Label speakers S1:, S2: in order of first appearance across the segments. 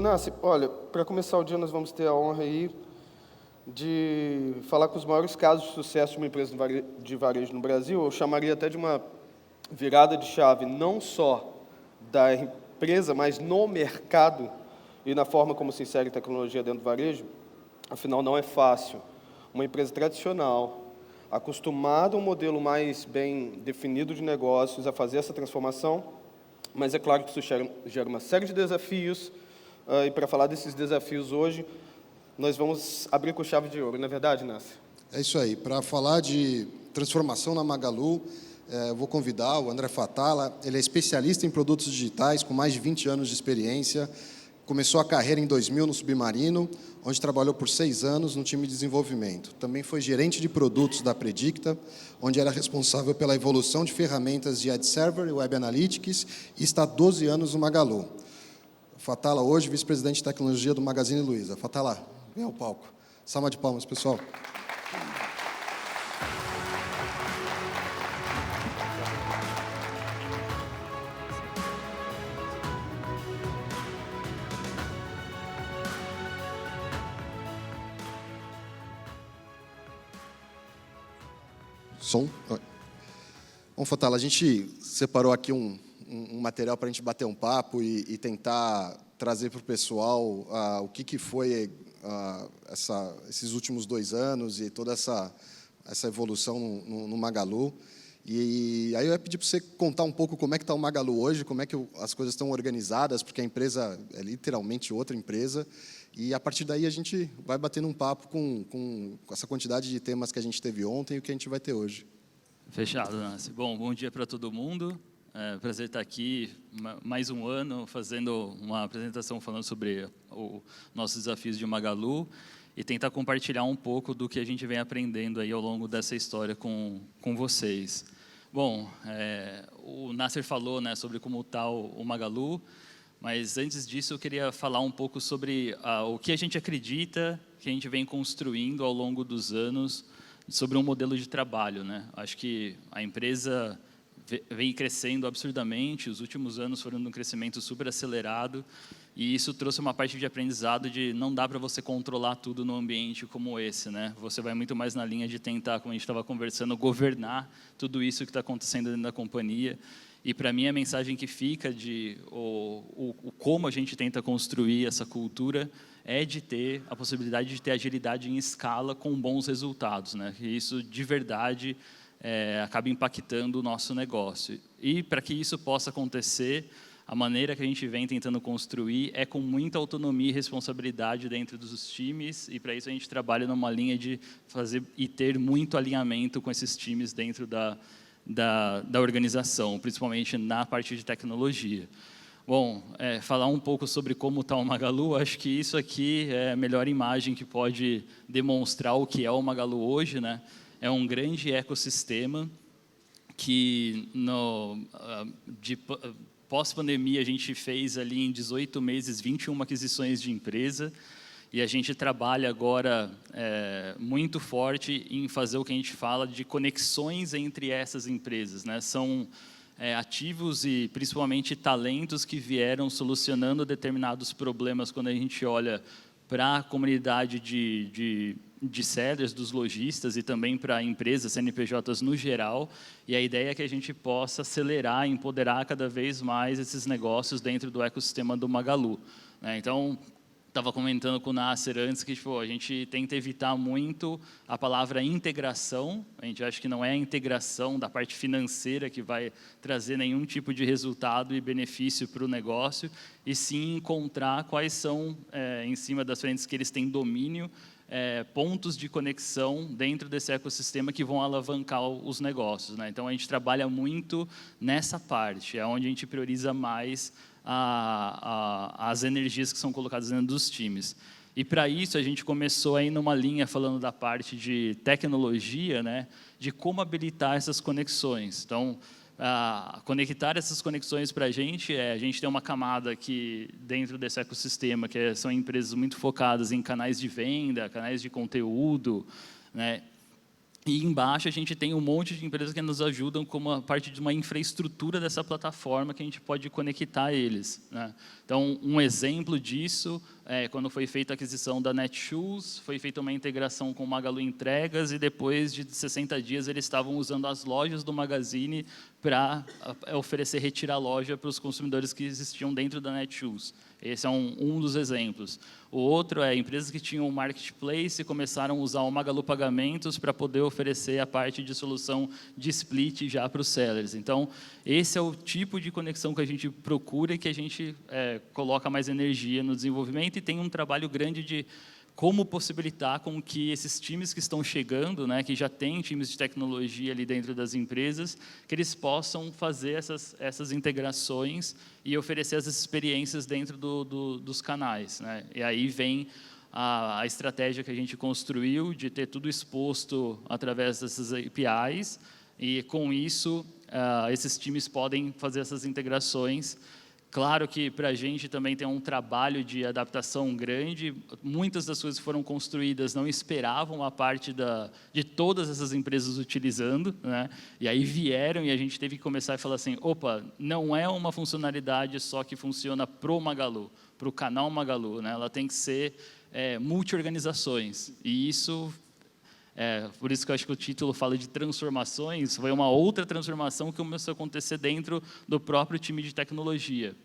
S1: Nasce, olha, para começar o dia nós vamos ter a honra aí de falar com os maiores casos de sucesso de uma empresa de varejo no Brasil. Eu chamaria até de uma virada de chave, não só da empresa, mas no mercado e na forma como se insere tecnologia dentro do varejo. Afinal, não é fácil. Uma empresa tradicional, acostumada a um modelo mais bem definido de negócios, a fazer essa transformação, mas é claro que isso gera uma série de desafios, e para falar desses desafios hoje, nós vamos abrir com chave de ouro, não é verdade, Nassi?
S2: É isso aí. Para falar de transformação na Magalu, eu vou convidar o André Fatala. Ele é especialista em produtos digitais, com mais de 20 anos de experiência. Começou a carreira em 2000 no Submarino, onde trabalhou por 6 anos no time de desenvolvimento. Também foi gerente de produtos da Predicta, onde era responsável pela evolução de ferramentas de Ad Server e Web Analytics, e está há 12 anos no Magalu. Fatala, hoje, vice-presidente de tecnologia do Magazine Luiza. Fatala, vem ao palco. Salva de palmas, pessoal. Som? Bom, Fatala, a gente separou aqui um material para a gente bater um papo e tentar trazer para o pessoal o que foi esses últimos 2 anos e toda essa evolução no Magalu. E aí eu ia pedir para você contar um pouco como é que está o Magalu hoje, como é que as coisas estão organizadas, porque a empresa é literalmente outra empresa. E, a partir daí, a gente vai batendo um papo com essa quantidade de temas que a gente teve ontem e o que a gente vai ter hoje.
S3: Fechado, Nancy. Bom dia para todo mundo. Prazer estar aqui mais um ano fazendo uma apresentação falando sobre os nossos desafios de Magalu e tentar compartilhar um pouco do que a gente vem aprendendo aí ao longo dessa história com vocês. Bom, o Nasser falou, né, sobre como está o Magalu, mas antes disso eu queria falar um pouco sobre o que a gente acredita que a gente vem construindo ao longo dos anos sobre um modelo de trabalho, né? Acho que a empresa vem crescendo absurdamente, os últimos anos foram um crescimento super acelerado, e isso trouxe uma parte de aprendizado de não dá para você controlar tudo num ambiente como esse, né? Você vai muito mais na linha de tentar, como a gente estava conversando, governar tudo isso que está acontecendo dentro da companhia. E, para mim, a mensagem que fica de como a gente tenta construir essa cultura é de ter a possibilidade de ter agilidade em escala com bons resultados, né? E isso, de verdade, acaba impactando o nosso negócio. E, para que isso possa acontecer, a maneira que a gente vem tentando construir é com muita autonomia e responsabilidade dentro dos times, e, para isso, a gente trabalha numa linha de fazer e ter muito alinhamento com esses times dentro da organização, principalmente na parte de tecnologia. Bom, falar um pouco sobre como está o Magalu, acho que isso aqui é a melhor imagem que pode demonstrar o que é o Magalu hoje, né? É um grande ecossistema que, pós-pandemia, a gente fez ali em 18 meses 21 aquisições de empresa, e a gente trabalha agora muito forte em fazer o que a gente fala de conexões entre essas empresas, né? São ativos e principalmente talentos que vieram solucionando determinados problemas quando a gente olha para a comunidade de sellers, dos lojistas e também para empresas, CNPJs no geral, e a ideia é que a gente possa acelerar e empoderar cada vez mais esses negócios dentro do ecossistema do Magalu, né? Então, estava comentando com o Nasser antes que a gente tenta evitar muito a palavra integração. A gente acha que não é a integração da parte financeira que vai trazer nenhum tipo de resultado e benefício para o negócio, e sim encontrar quais são, em cima das frentes que eles têm domínio, pontos de conexão dentro desse ecossistema que vão alavancar os negócios, né? Então, a gente trabalha muito nessa parte, é onde a gente prioriza mais as energias que são colocadas dentro dos times. E, para isso, a gente começou aí numa linha falando da parte de tecnologia, né, de como habilitar essas conexões. Então, conectar essas conexões para a gente tem uma camada que, dentro desse ecossistema, que são empresas muito focadas em canais de venda, canais de conteúdo, né, E embaixo a gente tem um monte de empresas que nos ajudam como a parte de uma infraestrutura dessa plataforma que a gente pode conectar eles, né? Então, um exemplo disso é quando foi feita a aquisição da Netshoes, foi feita uma integração com o Magalu Entregas e depois de 60 dias eles estavam usando as lojas do Magazine para oferecer retirar loja para os consumidores que existiam dentro da Netshoes. Esse é um dos exemplos. O outro é empresas que tinham um marketplace e começaram a usar o Magalu Pagamentos para poder oferecer a parte de solução de split já para os sellers. Então, esse é o tipo de conexão que a gente procura e que a gente coloca mais energia no desenvolvimento e tem um trabalho grande de como possibilitar com que esses times que estão chegando, né, que já têm times de tecnologia ali dentro das empresas, que eles possam fazer essas integrações e oferecer as experiências dentro dos canais, né? E aí vem a estratégia que a gente construiu de ter tudo exposto através dessas APIs e, com isso, esses times podem fazer essas integrações. Claro que para a gente também tem um trabalho de adaptação grande. Muitas das coisas que foram construídas não esperavam a parte de todas essas empresas utilizando, né? E aí vieram e a gente teve que começar a falar assim, opa, não é uma funcionalidade só que funciona para o Magalu, para o canal Magalu, né? Ela tem que ser multi-organizações. E isso... por isso que eu acho que o título fala de transformações, foi uma outra transformação que começou a acontecer dentro do próprio time de tecnologia.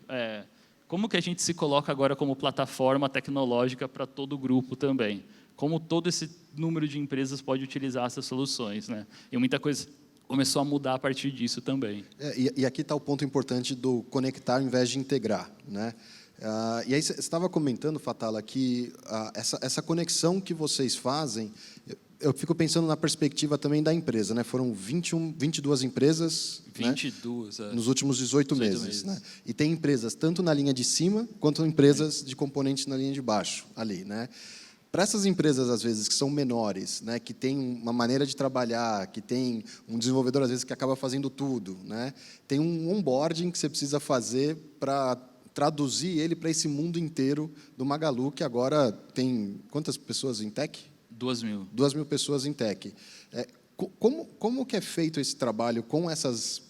S3: Como que a gente se coloca agora como plataforma tecnológica para todo o grupo também? Como todo esse número de empresas pode utilizar essas soluções, né? E muita coisa começou a mudar a partir disso também.
S2: E aqui está o ponto importante do conectar ao invés de integrar, né? E aí você estava comentando, Fatala, que essa conexão que vocês fazem... Eu fico pensando na perspectiva também da empresa, né? Foram 22 empresas
S3: 22,
S2: né? Nos últimos 18 meses. Né? E tem empresas tanto na linha de cima, quanto empresas de componentes na linha de baixo, ali. Né? Para essas empresas, às vezes, que são menores, né? Que têm uma maneira de trabalhar, que tem um desenvolvedor, às vezes, que acaba fazendo tudo, né? Tem um onboarding que você precisa fazer para traduzir ele para esse mundo inteiro do Magalu, que agora tem quantas pessoas em tech?
S3: 2.000.
S2: 2.000 pessoas em tech. Como que é feito esse trabalho com essas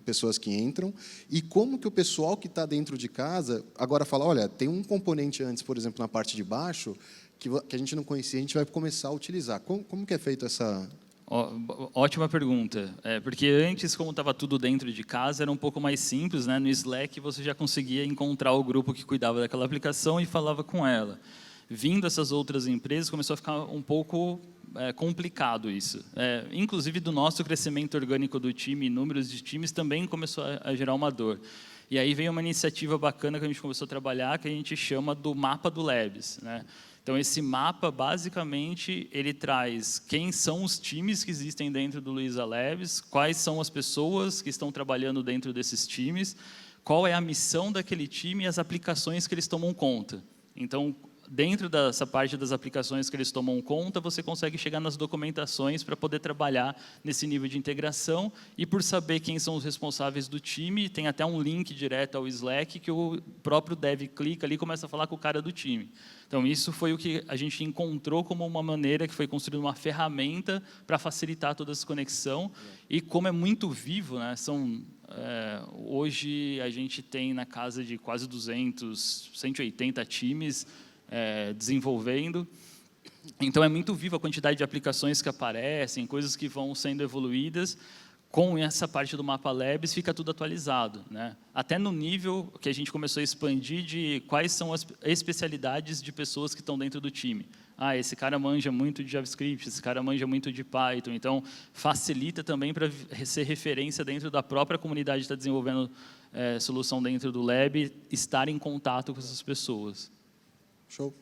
S2: pessoas que entram e como que o pessoal que está dentro de casa agora fala, olha, tem um componente antes, por exemplo, na parte de baixo, que a gente não conhecia, a gente vai começar a utilizar. Como que é feito essa...
S3: Ótima pergunta. Porque antes, como estava tudo dentro de casa, era um pouco mais simples, né? No Slack, você já conseguia encontrar o grupo que cuidava daquela aplicação e falava com ela. Vindo essas outras empresas, começou a ficar um pouco complicado isso. Inclusive, do nosso crescimento orgânico do time, números de times, também começou a gerar uma dor. E aí veio uma iniciativa bacana que a gente começou a trabalhar, que a gente chama do mapa do Labs, né? Então, esse mapa, basicamente, ele traz quem são os times que existem dentro do Luiza Labs, quais são as pessoas que estão trabalhando dentro desses times, qual é a missão daquele time e as aplicações que eles tomam conta. Então, dentro dessa parte das aplicações que eles tomam conta, você consegue chegar nas documentações para poder trabalhar nesse nível de integração e por saber quem são os responsáveis do time, tem até um link direto ao Slack que o próprio dev clica ali e começa a falar com o cara do time. Então, isso foi o que a gente encontrou como uma maneira que foi construída uma ferramenta para facilitar toda essa conexão. E como é muito vivo, né, hoje a gente tem na casa de quase 200, 180 times desenvolvendo. Então, é muito viva a quantidade de aplicações que aparecem, coisas que vão sendo evoluídas. Com essa parte do Mapa Labs, fica tudo atualizado, né? Até no nível que a gente começou a expandir de quais são as especialidades de pessoas que estão dentro do time. Esse cara manja muito de JavaScript, esse cara manja muito de Python. Então, facilita também para ser referência dentro da própria comunidade que está desenvolvendo solução dentro do Lab, estar em contato com essas pessoas.
S2: Show.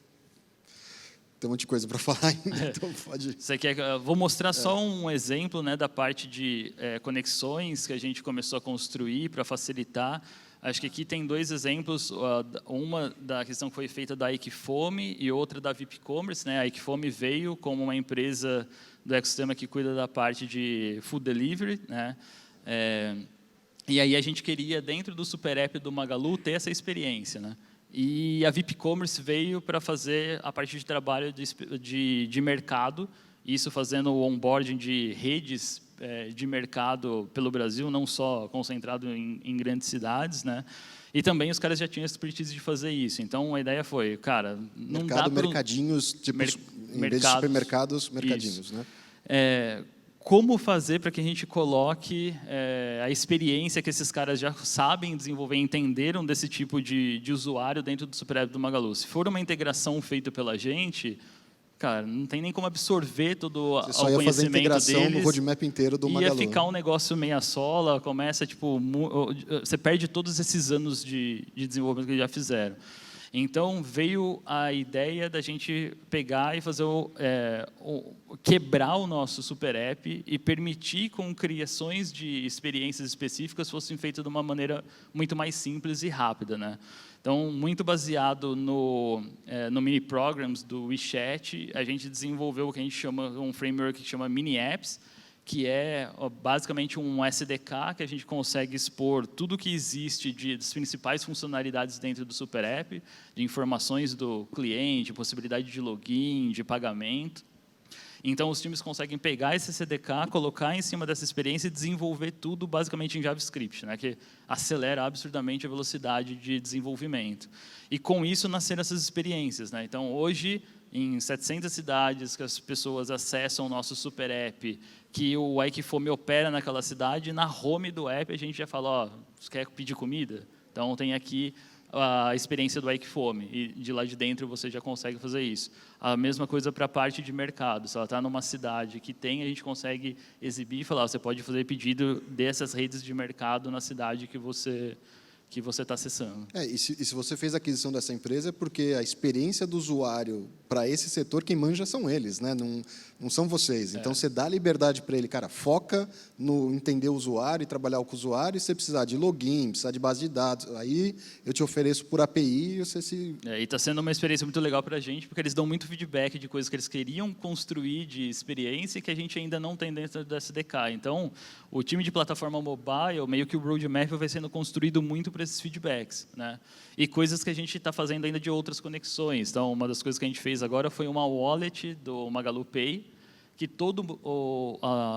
S2: Tem um monte de coisa para falar ainda, então pode...
S3: Você quer, vou mostrar só um exemplo, né, da parte de conexões que a gente começou a construir para facilitar. Acho que aqui tem dois exemplos, uma da questão que foi feita da Equifome e outra da VIP Commerce, né? A Equifome veio como uma empresa do ecossistema que cuida da parte de food delivery, né? E aí a gente queria, dentro do super app do Magalu, ter essa experiência, né? E a VIP Commerce veio para fazer a parte de trabalho de mercado Isso fazendo o onboarding de redes de mercado pelo Brasil, não só concentrado em grandes cidades, né? E também os caras já tinham a expertise de fazer isso. Então, a ideia foi, cara, não dá para...
S2: mercadinhos, tipo, em vez de supermercados, mercadinhos, né?
S3: Como fazer para que a gente coloque a experiência que esses caras já sabem desenvolver, entenderam desse tipo de usuário dentro do Super App do Magalu. Se for uma integração feita pela gente, cara, não tem nem como absorver todo o conhecimento deles. Você só ia fazer a integração no
S2: roadmap inteiro do Magalu.
S3: Ia ficar um negócio meia sola, começa, tipo, você perde todos esses anos de desenvolvimento que eles já fizeram. Então, veio a ideia da gente pegar e fazer quebrar o nosso Super App e permitir com criações de experiências específicas fossem feitas de uma maneira muito mais simples e rápida, né? Então, muito baseado no Mini Programs do WeChat, a gente desenvolveu o que a gente chama, um framework que chama Mini Apps, que é basicamente um SDK que a gente consegue expor tudo que existe das principais funcionalidades dentro do Super App, de informações do cliente, possibilidade de login, de pagamento. Então, os times conseguem pegar esse SDK, colocar em cima dessa experiência e desenvolver tudo basicamente em JavaScript, né, que acelera absurdamente a velocidade de desenvolvimento. E, com isso, nasceram essas experiências, né? Então, hoje, em 700 cidades que as pessoas acessam o nosso Super App, que o Aikifome opera naquela cidade, na home do app a gente já fala, ó, você quer pedir comida? Então, tem aqui a experiência do Aikifome, e de lá de dentro você já consegue fazer isso. A mesma coisa para a parte de mercado. Se ela está numa cidade que tem, a gente consegue exibir e falar, você pode fazer pedido dessas redes de mercado na cidade que você está acessando.
S2: E se você fez a aquisição dessa empresa é porque a experiência do usuário para esse setor, quem manja são eles, né? Não são vocês. Então, você dá liberdade para ele, cara, foca no entender o usuário e trabalhar com o usuário, e se você precisar de login, precisar de base de dados, aí eu te ofereço por API e você se...
S3: E está sendo uma experiência muito legal para a gente, porque eles dão muito feedback de coisas que eles queriam construir de experiência e que a gente ainda não tem dentro do SDK. Então, o time de plataforma mobile, meio que o roadmap vai sendo construído muito para esses feedbacks, né? E coisas que a gente está fazendo ainda de outras conexões. Então, uma das coisas que a gente fez agora foi uma wallet do Magalu Pay, que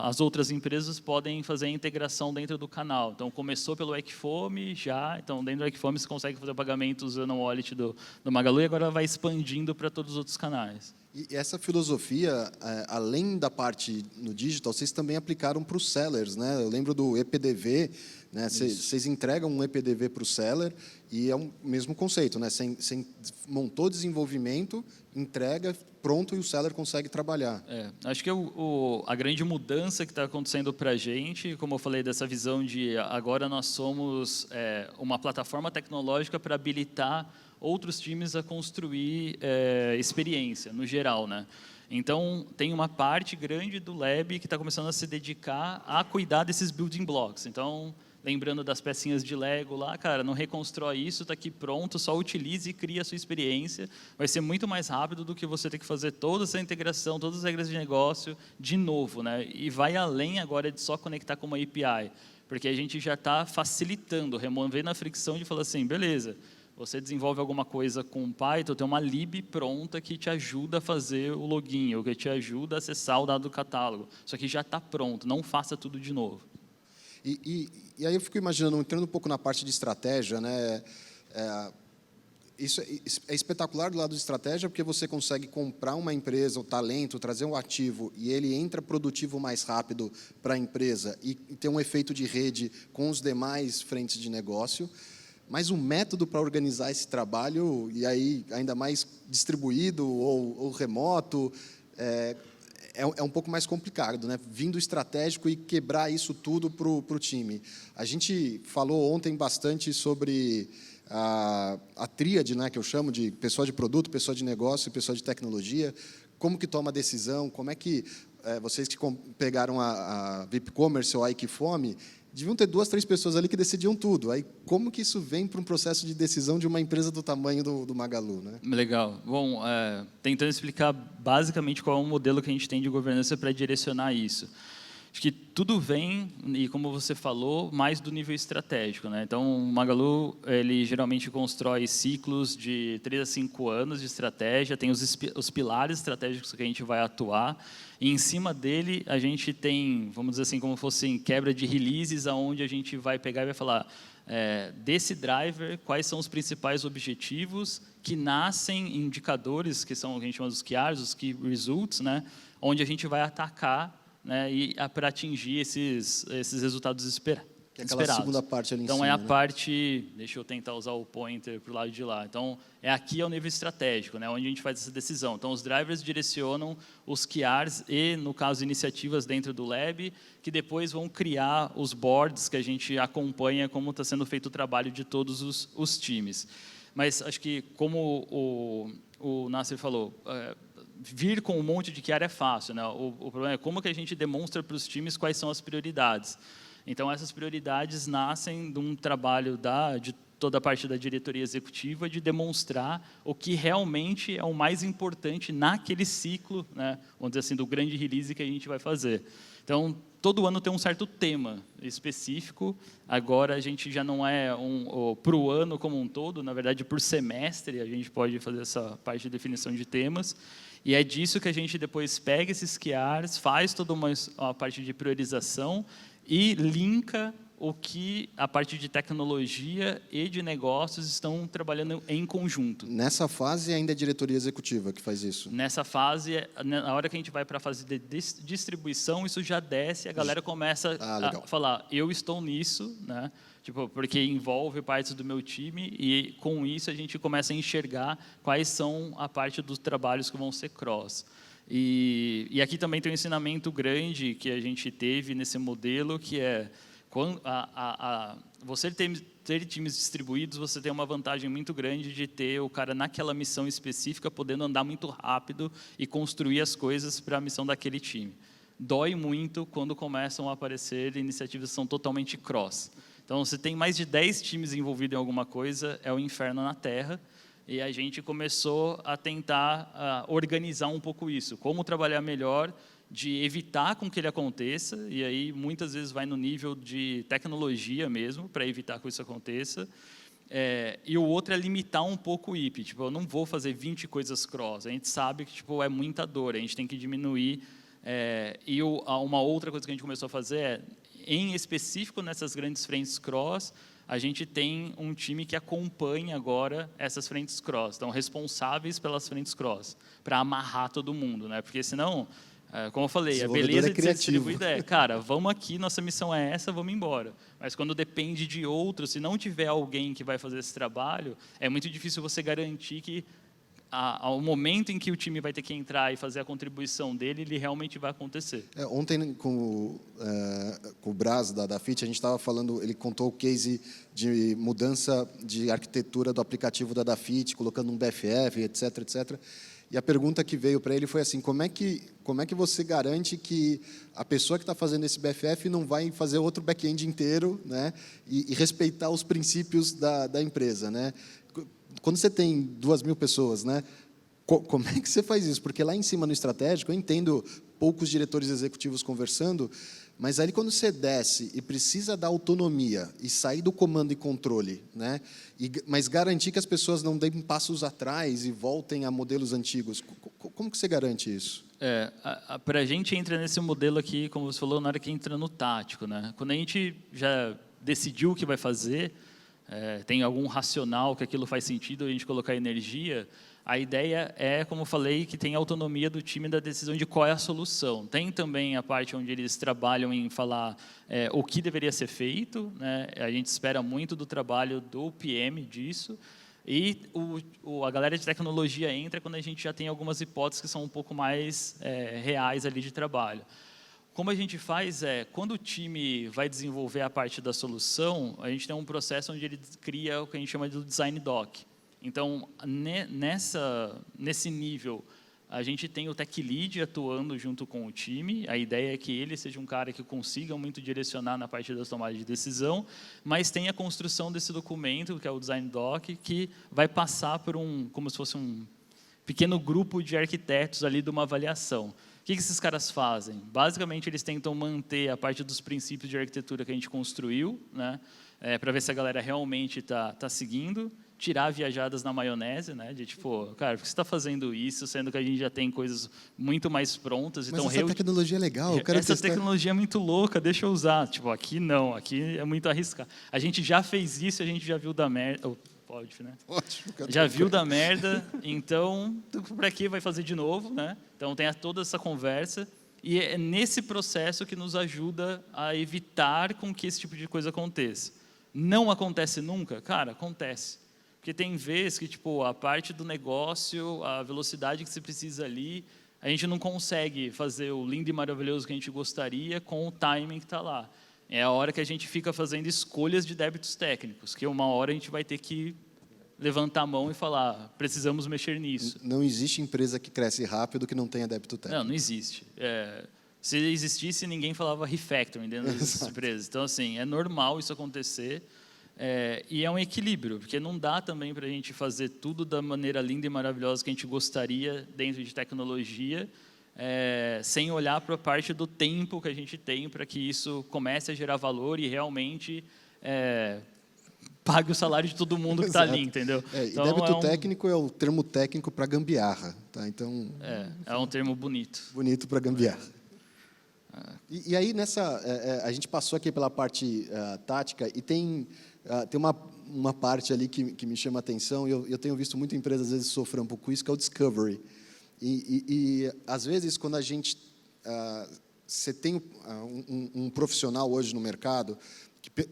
S3: as outras empresas podem fazer a integração dentro do canal. Então, começou pelo Aikifome já, então dentro do Aikifome você consegue fazer o pagamento usando o wallet do Magalu e agora vai expandindo para todos os outros canais.
S2: E essa filosofia, além da parte no digital, vocês também aplicaram para os sellers, né? Eu lembro do EPDV, né? Vocês entregam um EPDV para o seller e é o mesmo conceito, né? Você montou desenvolvimento, entrega, pronto, e o seller consegue trabalhar.
S3: Acho que a grande mudança que está acontecendo para a gente, como eu falei, dessa visão de agora nós somos uma plataforma tecnológica para habilitar outros times a construir experiência, no geral, né? Então, tem uma parte grande do Lab que está começando a se dedicar a cuidar desses building blocks. Então, lembrando das pecinhas de Lego lá, cara, não reconstrói isso, está aqui pronto, só utilize e cria a sua experiência. Vai ser muito mais rápido do que você ter que fazer toda essa integração, todas as regras de negócio de novo, né? E vai além agora de só conectar com uma API, porque a gente já está facilitando, removendo a fricção de falar assim, beleza, você desenvolve alguma coisa com Python, tem uma lib pronta que te ajuda a fazer o login, ou que te ajuda a acessar o dado do catálogo. Isso aqui já está pronto, não faça tudo de novo.
S2: E aí eu fico imaginando, entrando um pouco na parte de estratégia, né? Isso é espetacular do lado de estratégia, porque você consegue comprar uma empresa, o talento, trazer um ativo, e ele entra produtivo mais rápido para a empresa e ter um efeito de rede com os demais frentes de negócio. Mas o método para organizar esse trabalho, e aí ainda mais distribuído ou remoto, é um pouco mais complicado, né? Vindo estratégico e quebrar isso tudo para o time. A gente falou ontem bastante sobre a tríade, né, que eu chamo de pessoa de produto, pessoa de negócio e pessoa de tecnologia. Como que toma a decisão? Como é que vocês que pegaram a VIP Commerce ou a Aikifome, deviam ter 2, 3 pessoas ali que decidiam tudo. Aí, como que isso vem para um processo de decisão de uma empresa do tamanho do Magalu, né?
S3: Legal. Bom, tentando explicar basicamente qual é o modelo que a gente tem de governança para direcionar isso. Acho que tudo vem, e como você falou, mais do nível estratégico, né? Então, o Magalu, ele geralmente constrói ciclos de 3 a 5 anos de estratégia, tem os pilares estratégicos que a gente vai atuar, e em cima dele a gente tem, vamos dizer assim, como fosse quebra de releases, aonde a gente vai pegar e vai falar desse driver, quais são os principais objetivos que nascem indicadores, que são o que a gente chama dos KRs, os Key Results, né? Onde a gente vai atacar, né, e para atingir esses resultados esperados.
S2: Que é aquela segunda parte ali em
S3: então,
S2: cima,
S3: é a
S2: né?
S3: parte... Deixa eu tentar usar o pointer para o lado de lá. Então, aqui é o nível estratégico, né, onde a gente faz essa decisão. Então, os drivers direcionam os KRs e, no caso, iniciativas dentro do Lab, que depois vão criar os boards que a gente acompanha como está sendo feito o trabalho de todos os times. Mas acho que, como o Nasser falou, vir com um monte de QR é fácil, né? O problema é como que a gente demonstra para os times quais são as prioridades. Então, essas prioridades nascem de um trabalho de toda a parte da diretoria executiva de demonstrar o que realmente é o mais importante naquele ciclo, né? Vamos dizer assim, do grande release que a gente vai fazer. Então, todo ano tem um certo tema específico. Agora, a gente já não é para o ano como um todo, na verdade, por semestre, a gente pode fazer essa parte de definição de temas. E é disso que a gente depois pega esses QRs, faz toda uma parte de priorização e linka o que a parte de tecnologia e de negócios estão trabalhando em conjunto.
S2: Nessa fase ainda é diretoria executiva que faz isso?
S3: Nessa fase, na hora que a gente vai para a fase de distribuição, isso já desce, a galera começa a falar, eu estou nisso, né? Tipo, porque envolve partes do meu time e com isso a gente começa a enxergar quais são a parte dos trabalhos que vão ser cross. E aqui também tem um ensinamento grande que a gente teve nesse modelo, que é quando você ter times distribuídos, você tem uma vantagem muito grande de ter o cara naquela missão específica, podendo andar muito rápido e construir as coisas para a missão daquele time. Dói muito quando começam a aparecer iniciativas que são totalmente cross. Então, se tem mais de 10 times envolvidos em alguma coisa, é o inferno na Terra. E a gente começou a tentar organizar um pouco isso. Como trabalhar melhor, de evitar com que ele aconteça, e aí muitas vezes vai no nível de tecnologia mesmo, para evitar que isso aconteça. E o outro é limitar um pouco o IP. Tipo, eu não vou fazer 20 coisas cross. A gente sabe que tipo, é muita dor, a gente tem que diminuir. E uma outra coisa que a gente começou a fazer em específico nessas grandes frentes cross, a gente tem um time que acompanha agora essas frentes cross, então responsáveis pelas frentes cross, para amarrar todo mundo, né? Porque senão, como eu falei, a beleza de ser distribuída cara, vamos aqui, nossa missão é essa, vamos embora. Mas quando depende de outro, se não tiver alguém que vai fazer esse trabalho, é muito difícil você garantir que ao momento em que o time vai ter que entrar e fazer a contribuição dele, ele realmente vai acontecer.
S2: Ontem, com o Braz, da FIT, a gente estava falando, ele contou o case de mudança de arquitetura do aplicativo da Dafit, colocando um BFF, etc, etc. E a pergunta que veio para ele foi assim, como é que você garante que a pessoa que está fazendo esse BFF não vai fazer outro back-end inteiro, né, e respeitar os princípios da empresa, né? Quando você tem 2.000 pessoas, né, como é que você faz isso? Porque lá em cima no estratégico, eu entendo poucos diretores executivos conversando, mas aí quando você desce e precisa dar autonomia e sair do comando e controle, né, mas garantir que as pessoas não deem passos atrás e voltem a modelos antigos, como que você garante isso?
S3: Para a gente entra nesse modelo aqui, como você falou, na hora que entra no tático, né? Quando a gente já decidiu o que vai fazer, tem algum racional que aquilo faz sentido a gente colocar energia, a ideia é, como eu falei, que tem autonomia do time da decisão de qual é a solução. Tem também a parte onde eles trabalham em falar o que deveria ser feito, né? A gente espera muito do trabalho do PM disso, e a galera de tecnologia entra quando a gente já tem algumas hipóteses que são um pouco mais reais ali de trabalho. Como a gente faz quando o time vai desenvolver a parte da solução, a gente tem um processo onde ele cria o que a gente chama de design doc. Então, nesse nível, a gente tem o tech lead atuando junto com o time. A ideia é que ele seja um cara que consiga muito direcionar na parte das tomadas de decisão, mas tem a construção desse documento, que é o design doc, que vai passar por como se fosse um pequeno grupo de arquitetos ali de uma avaliação. que esses caras fazem? Basicamente, eles tentam manter a parte dos princípios de arquitetura que a gente construiu, né, para ver se a galera realmente tá seguindo, tirar viajadas na maionese, né, de tipo, cara, por que você está fazendo isso, sendo que a gente já tem coisas muito mais prontas?
S2: Mas
S3: Então,
S2: essa tecnologia é legal, eu quero
S3: essa
S2: testar.
S3: tecnologia é muito louca, deixa eu usar. Tipo, aqui não, aqui é muito arriscar. A gente já fez isso, a gente já viu da merda. Oh, pode, né?
S2: Ótimo,
S3: Já viu da merda, então para que vai fazer de novo, né? Então tem toda essa conversa e é nesse processo que nos ajuda a evitar com que esse tipo de coisa aconteça. Não acontece nunca? Cara, acontece. Porque tem vezes que tipo a parte do negócio, a velocidade que você precisa ali, a gente não consegue fazer o lindo e maravilhoso que a gente gostaria com o timing que está lá. É a hora que a gente fica fazendo escolhas de débitos técnicos, que uma hora a gente vai ter que levantar a mão e falar, precisamos mexer nisso.
S2: Não existe empresa que cresce rápido que não tenha débito técnico.
S3: Não existe. Se existisse, ninguém falava refactoring dentro das empresas. Então, assim, é normal isso acontecer. E é um equilíbrio, porque não dá também para a gente fazer tudo da maneira linda e maravilhosa que a gente gostaria dentro de tecnologia, sem olhar para a parte do tempo que a gente tem para que isso comece a gerar valor e realmente pague o salário de todo mundo que está ali, entendeu?
S2: Então, débito técnico é o termo técnico para gambiarra, tá? Então
S3: é um termo bonito.
S2: Bonito para gambiarra. E aí a gente passou aqui pela parte tática e tem uma parte ali que me chama a atenção. Eu tenho visto muitas empresas às vezes sofrer um pouco com isso, que é o discovery. E às vezes quando você tem um profissional hoje no mercado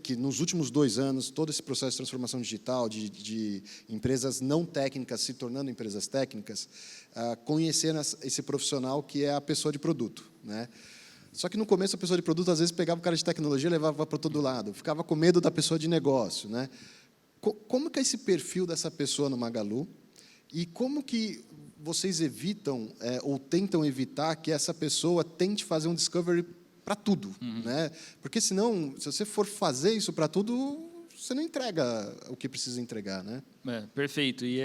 S2: que nos últimos 2 anos, todo esse processo de transformação digital, de empresas não técnicas se tornando empresas técnicas, conhecendo esse profissional que é a pessoa de produto, né? Só que no começo a pessoa de produto às vezes pegava o cara de tecnologia e levava para todo lado, ficava com medo da pessoa de negócio, né? Como que é esse perfil dessa pessoa no Magalu e como que vocês evitam ou tentam evitar que essa pessoa tente fazer um discovery para tudo, né? Porque senão, se você for fazer isso para tudo, você não entrega o que precisa entregar, né?
S3: Perfeito. E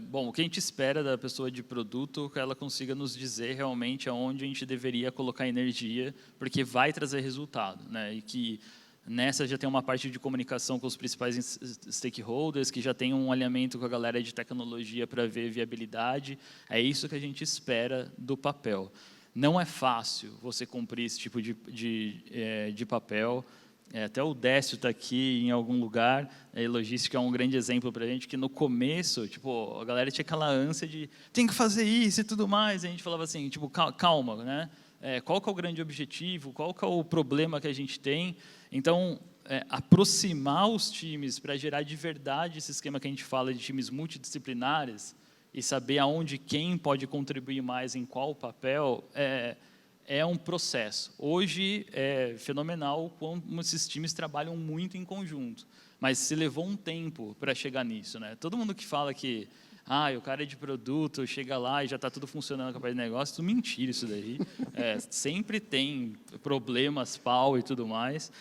S3: bom, o que a gente espera da pessoa de produto é que ela consiga nos dizer realmente aonde a gente deveria colocar energia, porque vai trazer resultado, né? E que nessa já tem uma parte de comunicação com os principais stakeholders, que já tem um alinhamento com a galera de tecnologia para ver viabilidade. É isso que a gente espera do papel. Não é fácil você cumprir esse tipo de papel. Até o Décio está aqui em algum lugar. A logística é um grande exemplo para a gente, que no começo, tipo, a galera tinha aquela ânsia de tem que fazer isso e tudo mais. E a gente falava assim, tipo, calma, né? Qual que é o grande objetivo? Qual que é o problema que a gente tem? Então, aproximar os times para gerar de verdade esse esquema que a gente fala de times multidisciplinares e saber aonde quem pode contribuir mais em qual papel é um processo. Hoje é fenomenal como esses times trabalham muito em conjunto, mas se levou um tempo para chegar nisso, né? Todo mundo que fala que o cara é de produto, chega lá e já está tudo funcionando com a parte de negócio, tudo mentira isso daí. Sempre tem problemas, pau e tudo mais.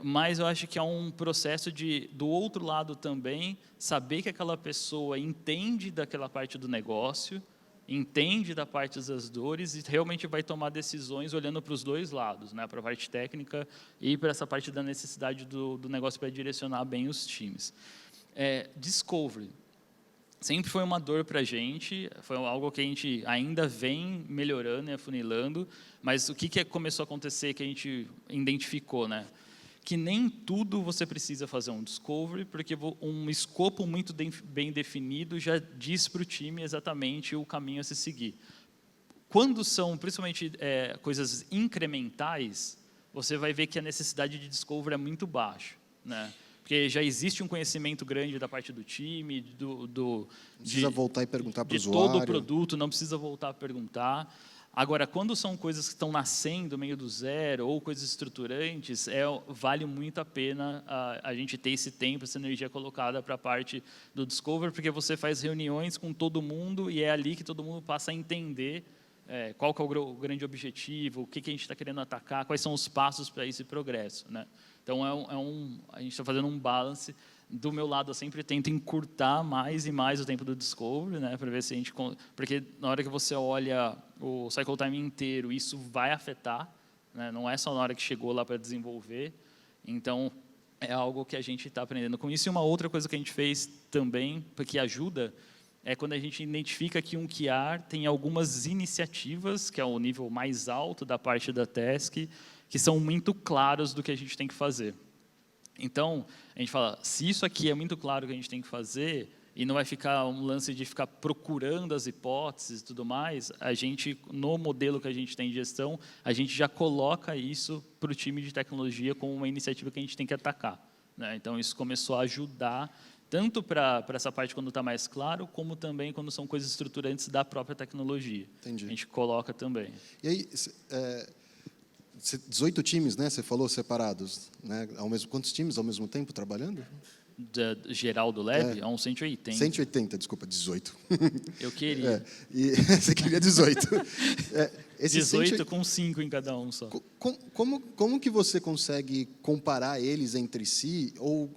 S3: Mas eu acho que é um processo do outro lado também, saber que aquela pessoa entende daquela parte do negócio, entende da parte das dores e realmente vai tomar decisões olhando para os dois lados, né? Para a parte técnica e para essa parte da necessidade do negócio para direcionar bem os times. Discovery. Sempre foi uma dor para a gente, foi algo que a gente ainda vem melhorando e afunilando, mas o que começou a acontecer que a gente identificou, né? Que nem tudo você precisa fazer um discovery, porque um escopo muito bem definido já diz para o time exatamente o caminho a se seguir. Quando são, principalmente, coisas incrementais, você vai ver que a necessidade de discovery é muito baixa, né? Porque já existe um conhecimento grande da parte do time,
S2: precisa voltar e perguntar para o usuário.
S3: De todo o produto, não precisa voltar a perguntar. Agora, quando são coisas que estão nascendo meio do zero ou coisas estruturantes, vale muito a pena a gente ter esse tempo, essa energia colocada para a parte do discovery, porque você faz reuniões com todo mundo e é ali que todo mundo passa a entender qual que é o grande objetivo, o que a gente está querendo atacar, quais são os passos para esse progresso, né? Então, a gente está fazendo um balance do meu lado, eu sempre tento encurtar mais e mais o tempo do discovery, né, para ver se a gente... Porque na hora que você olha o cycle time inteiro, isso vai afetar, né, não é só na hora que chegou lá para desenvolver. Então, é algo que a gente está aprendendo com isso. E uma outra coisa que a gente fez também, porque ajuda, é quando a gente identifica que um QR tem algumas iniciativas, que é o nível mais alto da parte da task, que são muito claros do que a gente tem que fazer. Então, a gente fala, se isso aqui é muito claro que a gente tem que fazer, e não vai ficar um lance de ficar procurando as hipóteses e tudo mais, a gente, no modelo que a gente tem de gestão, a gente já coloca isso para o time de tecnologia como uma iniciativa que a gente tem que atacar, né? Então, isso começou a ajudar, tanto para essa parte quando está mais claro, como também quando são coisas estruturantes da própria tecnologia.
S2: Entendi.
S3: A gente coloca também.
S2: E aí, 18 times, né? Você falou separados, né? Quantos times ao mesmo tempo trabalhando?
S3: Geral do Lab, é uns 180.
S2: 180, desculpa, 18.
S3: Eu queria.
S2: E você queria 18.
S3: 18 com 5 em cada um só.
S2: Como que você consegue comparar eles entre si? Ou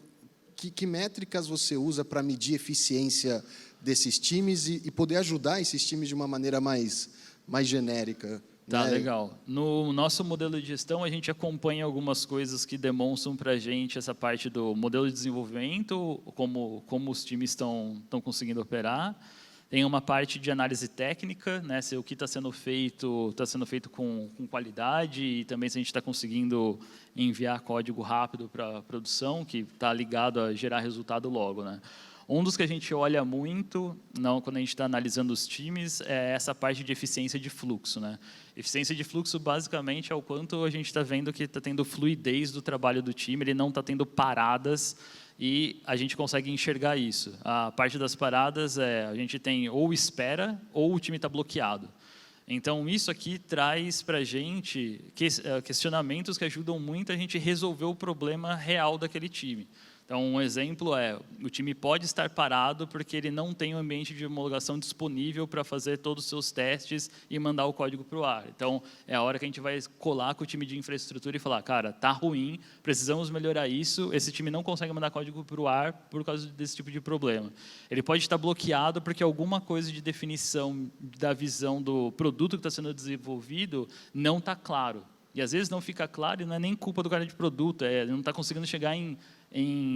S2: que métricas você usa para medir a eficiência desses times e poder ajudar esses times de uma maneira mais genérica?
S3: Tá, legal. No nosso modelo de gestão, a gente acompanha algumas coisas que demonstram para a gente essa parte do modelo de desenvolvimento, como os times estão conseguindo operar. Tem uma parte de análise técnica, né, se o que está sendo feito com qualidade, e também se a gente está conseguindo enviar código rápido para a produção, que está ligado a gerar resultado logo, né? Um dos que a gente olha muito, quando a gente está analisando os times, é essa parte de eficiência de fluxo, né? Eficiência de fluxo, basicamente, é o quanto a gente está vendo que está tendo fluidez do trabalho do time, ele não está tendo paradas, e a gente consegue enxergar isso. A parte das paradas a gente tem ou espera, ou o time está bloqueado. Então, isso aqui traz para a gente questionamentos que ajudam muito a gente resolver o problema real daquele time. Então, um exemplo o time pode estar parado porque ele não tem um ambiente de homologação disponível para fazer todos os seus testes e mandar o código para o ar. Então, é a hora que a gente vai colar com o time de infraestrutura e falar, cara, está ruim, precisamos melhorar isso, esse time não consegue mandar código para o ar por causa desse tipo de problema. Ele pode estar bloqueado porque alguma coisa de definição da visão do produto que está sendo desenvolvido não está claro. E, às vezes, não fica claro e não é nem culpa do cara de produto, ele não está conseguindo chegar em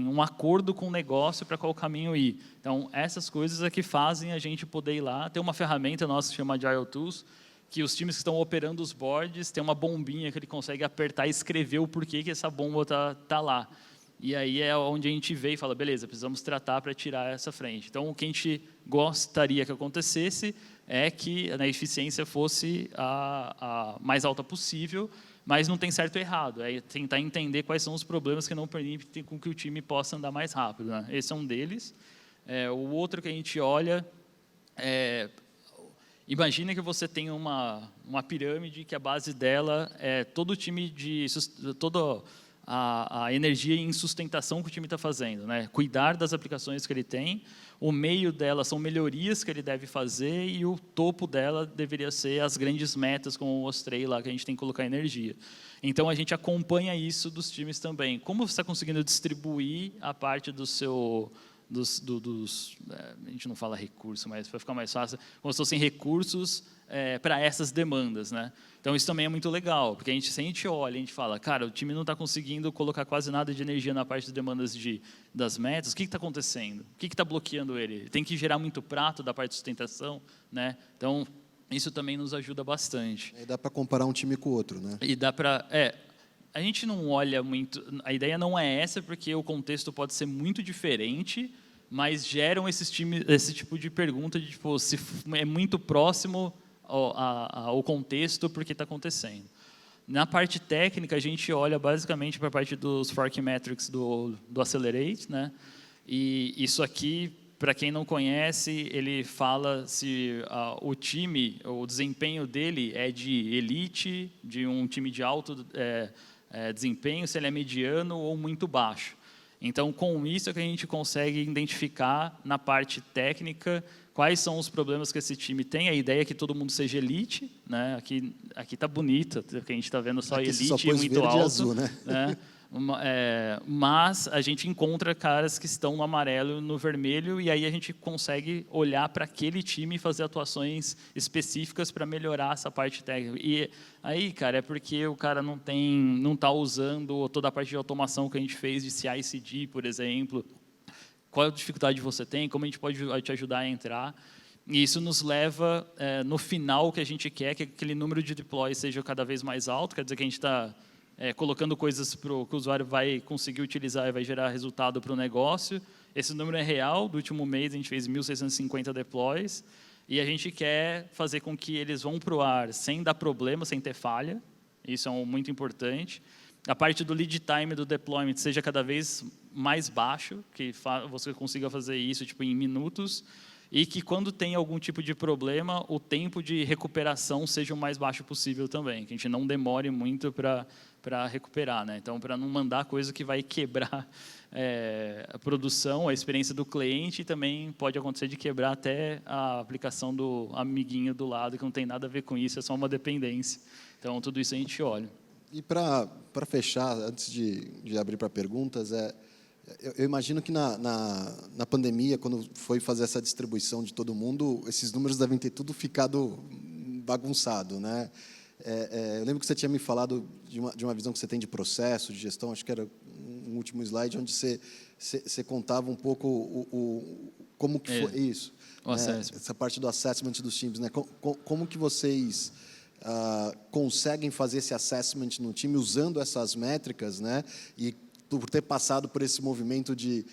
S3: um acordo com o negócio para qual caminho ir. Então, essas coisas é que fazem a gente poder ir lá. Tem uma ferramenta nossa que chama Agile Tools, que os times que estão operando os boards, tem uma bombinha que ele consegue apertar e escrever o porquê que essa bomba tá lá. E aí é onde a gente vê e fala, beleza, precisamos tratar para tirar essa frente. Então, o que a gente gostaria que acontecesse é que a eficiência fosse a mais alta possível, mas não tem certo ou errado. É tentar entender quais são os problemas que não permitem com que o time possa andar mais rápido, né? Esse é um deles. O outro que a gente olha imagina que você tem uma pirâmide que a base dela é todo o time toda a energia em sustentação que o time está fazendo, né? Cuidar das aplicações que ele tem. O meio dela são melhorias que ele deve fazer e o topo dela deveria ser as grandes metas, como eu mostrei lá, que a gente tem que colocar energia. Então, a gente acompanha isso dos times também. Como você está conseguindo distribuir a parte do seu... a gente não fala recurso, mas para ficar mais fácil, como se fossem recursos para essas demandas, né? Então, isso também é muito legal, porque se a gente olha, a gente fala, cara, o time não está conseguindo colocar quase nada de energia na parte das demandas das metas, o que está acontecendo? O que está bloqueando ele? Tem que gerar muito prato da parte de sustentação, né? Então, isso também nos ajuda bastante.
S2: E dá para comparar um time com o outro, né?
S3: E dá para... a gente não olha muito... A ideia não é essa, porque o contexto pode ser muito diferente, mas geram esse tipo de pergunta de, tipo, se é muito próximo ao contexto porque está acontecendo. Na parte técnica, a gente olha basicamente para a parte dos fork metrics do Accelerate, né? E isso aqui, para quem não conhece, ele fala se o time, o desempenho dele é de elite, de um time de alto desempenho, se ele é mediano ou muito baixo. Então, com isso é que a gente consegue identificar na parte técnica quais são os problemas que esse time tem. A ideia é que todo mundo seja elite, né? Aqui está bonito, porque a gente está vendo só
S2: aqui
S3: elite
S2: só
S3: e muito alto,
S2: azul, né?
S3: Mas a gente encontra caras que estão no amarelo e no vermelho, e aí a gente consegue olhar para aquele time e fazer atuações específicas para melhorar essa parte técnica. E aí, cara, é porque o cara não está usando toda a parte de automação que a gente fez de CI/CD, por exemplo. Qual a dificuldade você tem, como a gente pode te ajudar a entrar. E isso nos leva, no final, o que a gente quer, que aquele número de deploys seja cada vez mais alto, quer dizer que a gente está colocando coisas que o usuário vai conseguir utilizar e vai gerar resultado para o negócio. Esse número é real, do último mês a gente fez 1.650 deploys, e a gente quer fazer com que eles vão para o ar sem dar problema, sem ter falha, isso é muito importante. A parte do lead time do deployment seja cada vez mais baixo, que você consiga fazer isso tipo, em minutos, e que quando tem algum tipo de problema, o tempo de recuperação seja o mais baixo possível também, que a gente não demore muito para recuperar, né? Então, para não mandar coisa que vai quebrar a produção, a experiência do cliente, e também pode acontecer de quebrar até a aplicação do amiguinho do lado, que não tem nada a ver com isso, é só uma dependência. Então, tudo isso a gente olha.
S2: E para fechar, antes de abrir para perguntas, eu imagino que na pandemia, quando foi fazer essa distribuição de todo mundo, esses números devem ter tudo ficado bagunçado, né? Eu lembro que você tinha me falado de uma visão que você tem de processo, de gestão, acho que era um último slide, onde você contava um pouco como que foi isso.
S3: O assessment.
S2: Essa parte do assessment dos times, né? Como que vocês conseguem fazer esse assessment no time usando essas métricas, né? E por ter passado por esse movimento de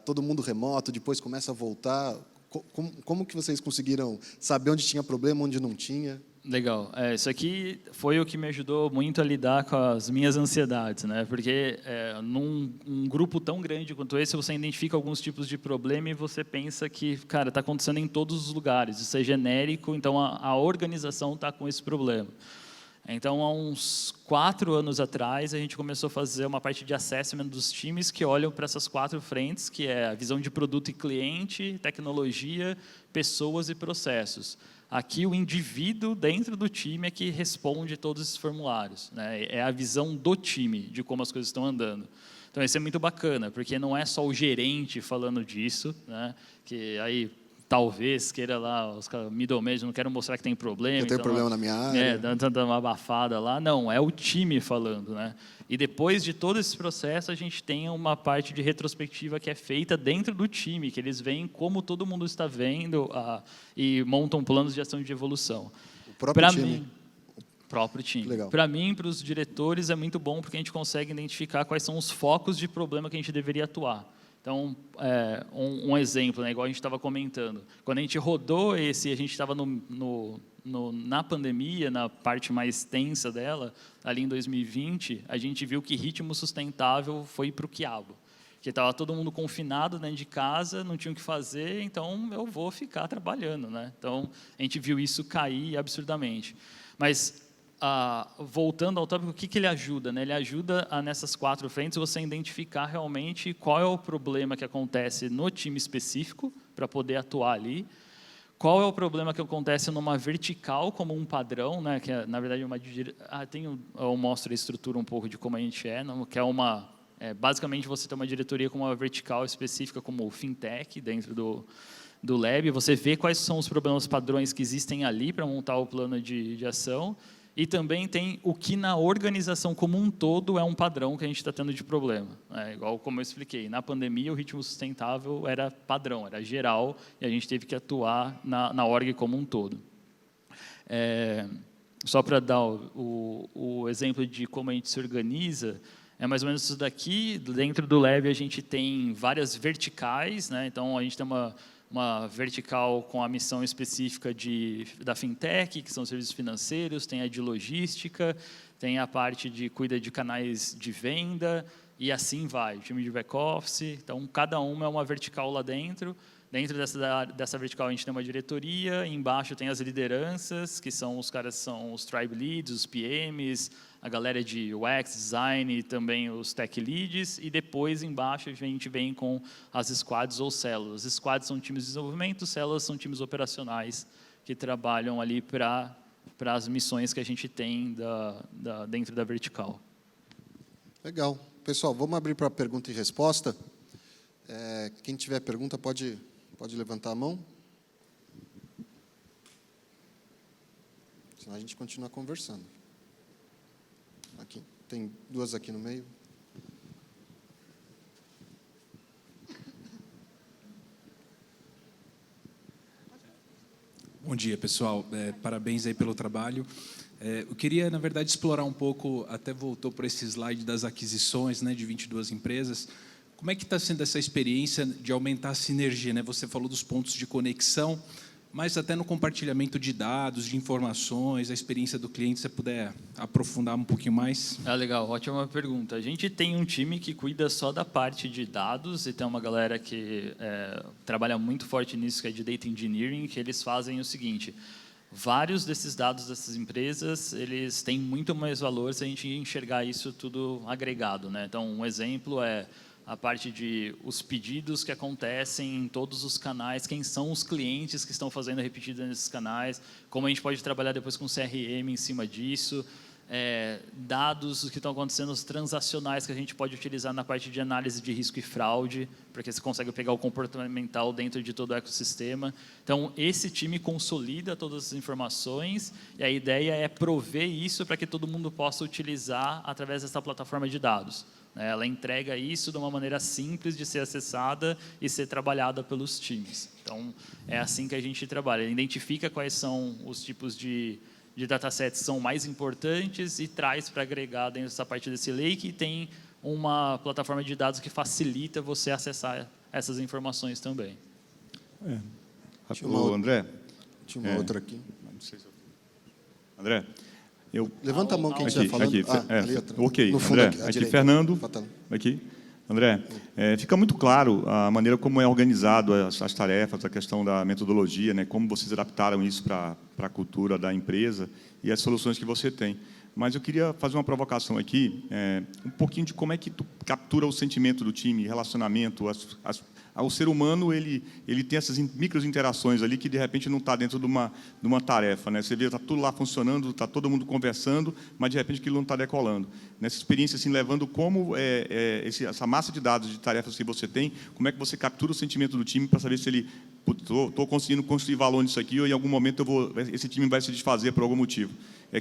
S2: todo mundo remoto, depois começa a voltar, como que vocês conseguiram saber onde tinha problema, onde não tinha?
S3: Legal. Isso aqui foi o que me ajudou muito a lidar com as minhas ansiedades, né? Porque num grupo tão grande quanto esse, você identifica alguns tipos de problema e você pensa que, cara, está acontecendo em todos os lugares. Isso é genérico, então a organização está com esse problema. Então, há uns 4 anos atrás, a gente começou a fazer uma parte de assessment dos times que olham para essas 4 frentes, que é a visão de produto e cliente, tecnologia, pessoas e processos. Aqui, o indivíduo dentro do time é que responde todos esses formulários, né? É a visão do time, de como as coisas estão andando. Então, isso é muito bacana, porque não é só o gerente falando disso, né? Que aí talvez queira lá, os middle managers não querem mostrar que tem problema.
S2: Eu tenho problema na minha área.
S3: Dando uma abafada lá. Não, é o time falando, né? E depois de todo esse processo, a gente tem uma parte de retrospectiva que é feita dentro do time, que eles veem como todo mundo está vendo e montam planos de ação de evolução.
S2: O próprio time.
S3: Próprio time.
S2: Para
S3: mim, para os diretores, é muito bom porque a gente consegue identificar quais são os focos de problema que a gente deveria atuar. Então, um exemplo, né, igual a gente estava comentando, quando a gente rodou a gente estava na pandemia, na parte mais tensa dela, ali em 2020, a gente viu que ritmo sustentável foi para o quiabo. Porque estava todo mundo confinado dentro de casa, não tinha o que fazer, então eu vou ficar trabalhando, né? Então, a gente viu isso cair absurdamente. Mas voltando ao tópico, o que ele ajuda? Né? Ele ajuda nessas 4 frentes você identificar realmente qual é o problema que acontece no time específico, para poder atuar ali, qual é o problema que acontece numa vertical como um padrão, né? Que é, na verdade, eu mostro a estrutura um pouco de como a gente que é basicamente você tem uma diretoria com uma vertical específica como o fintech dentro do lab, você vê quais são os problemas padrões que existem ali para montar o plano de ação. E também tem o que na organização como um todo é um padrão que a gente está tendo de problema. Igual como eu expliquei, na pandemia o ritmo sustentável era padrão, era geral, e a gente teve que atuar na org como um todo. Só para dar o exemplo de como a gente se organiza, é mais ou menos isso daqui. Dentro do Lab a gente tem várias verticais, né? Então a gente tem uma vertical com a missão específica da fintech, que são serviços financeiros, tem a de logística, tem a parte de cuida de canais de venda, e assim vai, o time de back-office. Então, cada uma é uma vertical lá dentro. Dentro dessa vertical, a gente tem uma diretoria, embaixo tem as lideranças, que são os caras, são os tribe leads, os PMs, a galera de UX, design e também os tech leads, e depois, embaixo, a gente vem com as squads ou células. As squads são times de desenvolvimento, células são times operacionais que trabalham ali para as missões que a gente tem dentro da vertical.
S2: Legal. pessoal, vamos abrir para pergunta e resposta. Quem tiver pergunta pode levantar a mão. Senão a gente continua conversando. Aqui, tem duas aqui no meio.
S4: Bom dia, pessoal. Parabéns aí pelo trabalho. Eu queria, na verdade, explorar um pouco, até voltou para esse slide das aquisições, né, de 22 empresas. Como é que está sendo essa experiência de aumentar a sinergia, né? Você falou dos pontos de conexão, mas até no compartilhamento de dados, de informações, a experiência do cliente, se você puder aprofundar um pouquinho mais.
S3: Legal, ótima pergunta. A gente tem um time que cuida só da parte de dados e tem uma galera que trabalha muito forte nisso, que é de Data Engineering, que eles fazem o seguinte: vários desses dados dessas empresas, eles têm muito mais valor se a gente enxergar isso tudo agregado, né? Então, um exemplo é a parte de os pedidos que acontecem em todos os canais, quem são os clientes que estão fazendo a repetida nesses canais, como a gente pode trabalhar depois com CRM em cima disso, dados que estão acontecendo, os transacionais que a gente pode utilizar na parte de análise de risco e fraude, porque você consegue pegar o comportamental dentro de todo o ecossistema. Então, esse time consolida todas as informações e a ideia é prover isso para que todo mundo possa utilizar através dessa plataforma de dados. Ela entrega isso de uma maneira simples de ser acessada e ser trabalhada pelos times. Então, é assim que a gente trabalha. Identifica quais são os tipos de datasets que são mais importantes e traz para agregar dentro dessa parte desse lake, e tem uma plataforma de dados que facilita você acessar essas informações também.
S5: André?
S2: Tinha uma outra aqui.
S5: Não sei se André?
S2: Levanta a mão quem estiver falando.
S5: Ok,
S2: no fundo,
S5: André, aqui Fernando, aqui. André, fica muito claro a maneira como é organizado as tarefas, a questão da metodologia, né, como vocês adaptaram isso para a cultura da empresa e as soluções que você tem. Mas eu queria fazer uma provocação aqui, um pouquinho de como é que tu captura o sentimento do time, relacionamento, o ser humano, ele tem essas micro interações ali que, de repente, não está dentro de uma tarefa, né? Você vê, está tudo lá funcionando, está todo mundo conversando, mas, de repente, aquilo não está decolando. Nessa experiência, assim, levando como essa massa de dados, de tarefas que você tem, como é que você captura o sentimento do time para saber se ele... Estou conseguindo construir valor nisso aqui, ou em algum momento esse time vai se desfazer por algum motivo.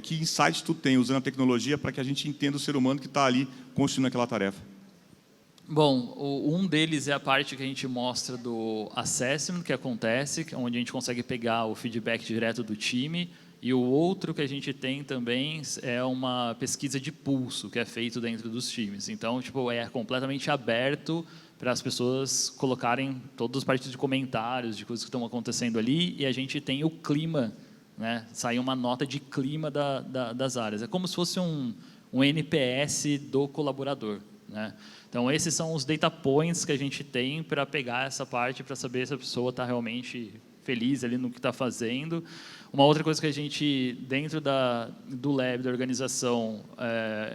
S5: Que insights tu tem usando a tecnologia para que a gente entenda o ser humano que está ali construindo aquela tarefa?
S3: Bom, um deles é a parte que a gente mostra do assessment que acontece, onde a gente consegue pegar o feedback direto do time, e o outro que a gente tem também é uma pesquisa de pulso que é feito dentro dos times. Então, é completamente aberto para as pessoas colocarem todas as partes de comentários, de coisas que estão acontecendo ali, e a gente tem o clima, né? Sai uma nota de clima das áreas. É como se fosse um NPS do colaborador, né? Então, esses são os data points que a gente tem para pegar essa parte, para saber se a pessoa está realmente feliz ali no que está fazendo. Uma outra coisa que a gente, dentro do lab, da organização,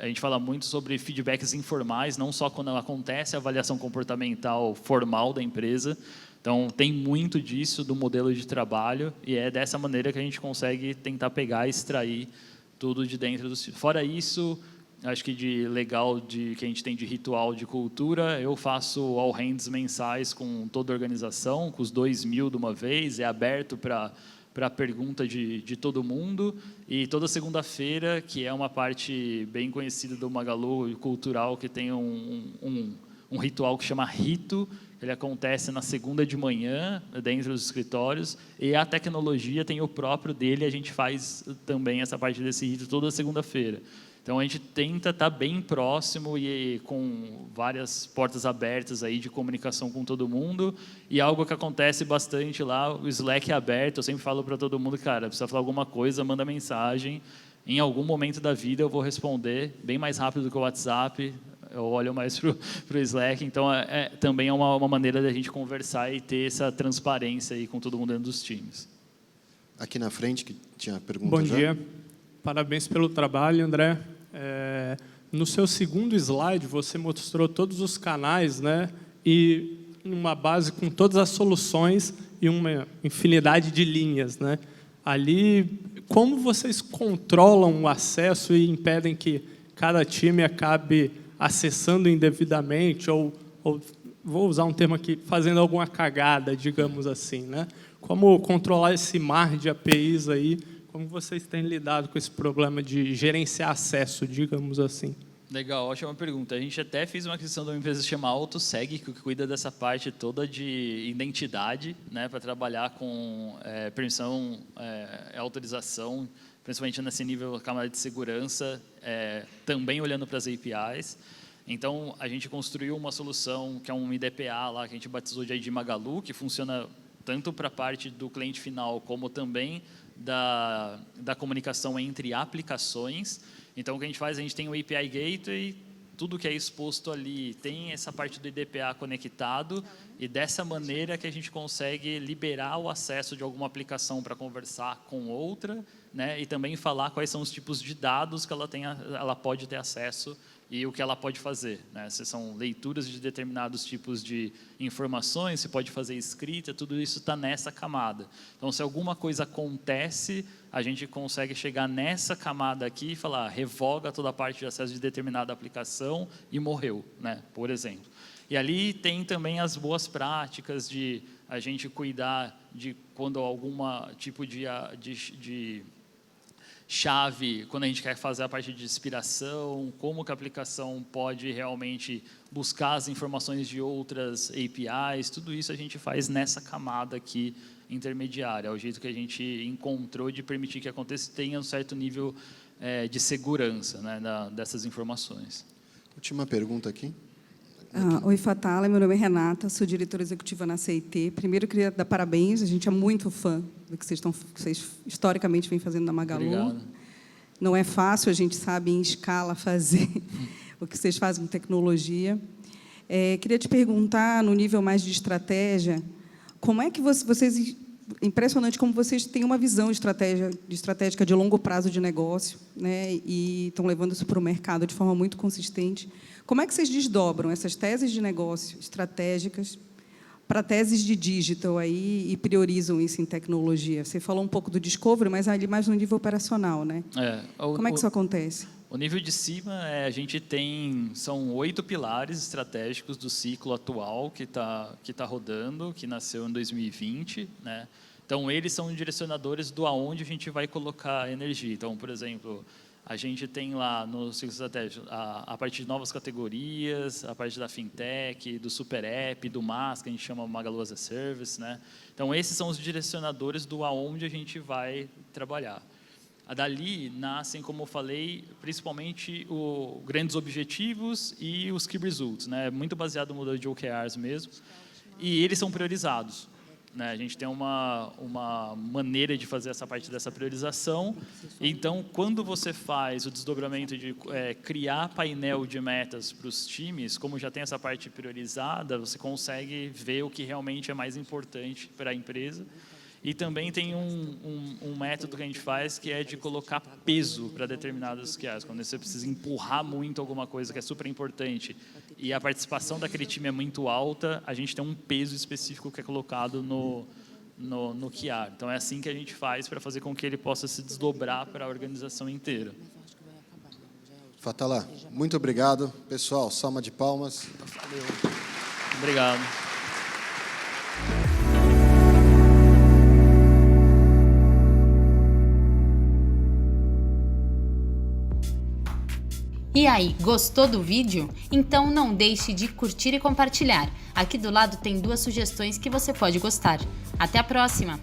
S3: a gente fala muito sobre feedbacks informais, não só quando acontece a avaliação comportamental formal da empresa. Então, tem muito disso do modelo de trabalho, e é dessa maneira que a gente consegue tentar pegar e extrair tudo de dentro do... Fora isso, acho que de legal que a gente tem de ritual de cultura, eu faço all hands mensais com toda a organização, com os 2.000 de uma vez, é aberto para a pergunta de todo mundo, e toda segunda-feira, que é uma parte bem conhecida do Magalu cultural, que tem um ritual que chama Rito, ele acontece na segunda de manhã, dentro dos escritórios, e a tecnologia tem o próprio dele, a gente faz também essa parte desse rito toda segunda-feira. Então, a gente tenta estar bem próximo e com várias portas abertas aí de comunicação com todo mundo. E algo que acontece bastante lá, o Slack é aberto, eu sempre falo para todo mundo, cara, precisa falar alguma coisa, manda mensagem. Em algum momento da vida eu vou responder, bem mais rápido do que o WhatsApp, eu olho mais para o Slack. Então, também é uma maneira da gente conversar e ter essa transparência aí com todo mundo dentro dos times.
S2: Aqui na frente, que tinha pergunta.
S6: Bom dia. Parabéns pelo trabalho, André. No seu segundo slide, você mostrou todos os canais, né? E uma base com todas as soluções e uma infinidade de linhas, né? Ali, como vocês controlam o acesso e impedem que cada time acabe acessando indevidamente ou vou usar um termo aqui, fazendo alguma cagada, digamos assim, né? Como controlar esse mar de APIs aí? Como vocês têm lidado com esse problema de gerenciar acesso, digamos assim?
S3: Legal, ótima pergunta. A gente até fez uma aquisição de uma empresa que se chama AutoSeg, que cuida dessa parte toda de identidade, né, para trabalhar com permissão, autorização, principalmente nesse nível, camada de segurança, também olhando para as APIs. Então, a gente construiu uma solução que é um IDPA lá, que a gente batizou de ID Magalu, que funciona tanto para a parte do cliente final, como também da comunicação entre aplicações. Então, o que a gente faz, a gente tem o API Gateway, tudo que é exposto ali tem essa parte do IDPA conectado, e dessa maneira que a gente consegue liberar o acesso de alguma aplicação para conversar com outra, né, e também falar quais são os tipos de dados que ela pode ter acesso e o que ela pode fazer, né? Se são leituras de determinados tipos de informações, se pode fazer escrita, tudo isso está nessa camada. Então, se alguma coisa acontece, a gente consegue chegar nessa camada aqui e falar, revoga toda a parte de acesso de determinada aplicação e morreu, né? Por exemplo. E ali tem também as boas práticas de a gente cuidar de quando alguma tipo de chave, quando a gente quer fazer a parte de expiração, como que a aplicação pode realmente buscar as informações de outras APIs, tudo isso a gente faz nessa camada aqui intermediária. É o jeito que a gente encontrou de permitir que aconteça e tenha um certo nível de segurança, né, dessas informações.
S2: Última pergunta aqui.
S7: Oi, Fatala, meu nome é Renata, sou diretora executiva na CIT. Primeiro, eu queria dar parabéns, a gente é muito fã do que vocês historicamente vêm fazendo na Magalu.
S3: Obrigado.
S7: Não é fácil, a gente sabe em escala fazer o que vocês fazem com tecnologia. Queria te perguntar, no nível mais de estratégia, como é que vocês... Impressionante como vocês têm uma visão estratégica de longo prazo de negócio, né, e estão levando isso para o mercado de forma muito consistente. Como é que vocês desdobram essas teses de negócio estratégicas para teses de digital aí e priorizam isso em tecnologia? Você falou um pouco do discovery, mas ali mais no nível operacional, né? Como é que isso acontece?
S3: O nível de cima, a gente são 8 pilares estratégicos do ciclo atual que tá rodando, que nasceu em 2020, né? Então, eles são direcionadores do aonde a gente vai colocar energia. Então, por exemplo, a gente tem lá no ciclo estratégico a parte de novas categorias, a parte da fintech, do super app, do MaaS, que a gente chama Magalu as a Service, né? Então, esses são os direcionadores do aonde a gente vai trabalhar. Dali nascem, como eu falei, principalmente os grandes objetivos e os key results, né? Muito baseado no modelo de OKRs mesmo. E eles são priorizados, né? A gente tem uma maneira de fazer essa parte dessa priorização. Então, quando você faz o desdobramento de criar painel de metas para os times, como já tem essa parte priorizada, você consegue ver o que realmente é mais importante para a empresa. E também tem um método que a gente faz que é de colocar peso para determinadas QAs. Quando você precisa empurrar muito alguma coisa que é super importante e a participação daquele time é muito alta, a gente tem um peso específico que é colocado no QA. Então, é assim que a gente faz para fazer com que ele possa se desdobrar para a organização inteira.
S2: Fatala, muito obrigado. Pessoal, salva de palmas.
S3: Valeu. Obrigado.
S8: E aí, gostou do vídeo? Então não deixe de curtir e compartilhar. Aqui do lado tem 2 sugestões que você pode gostar. Até a próxima!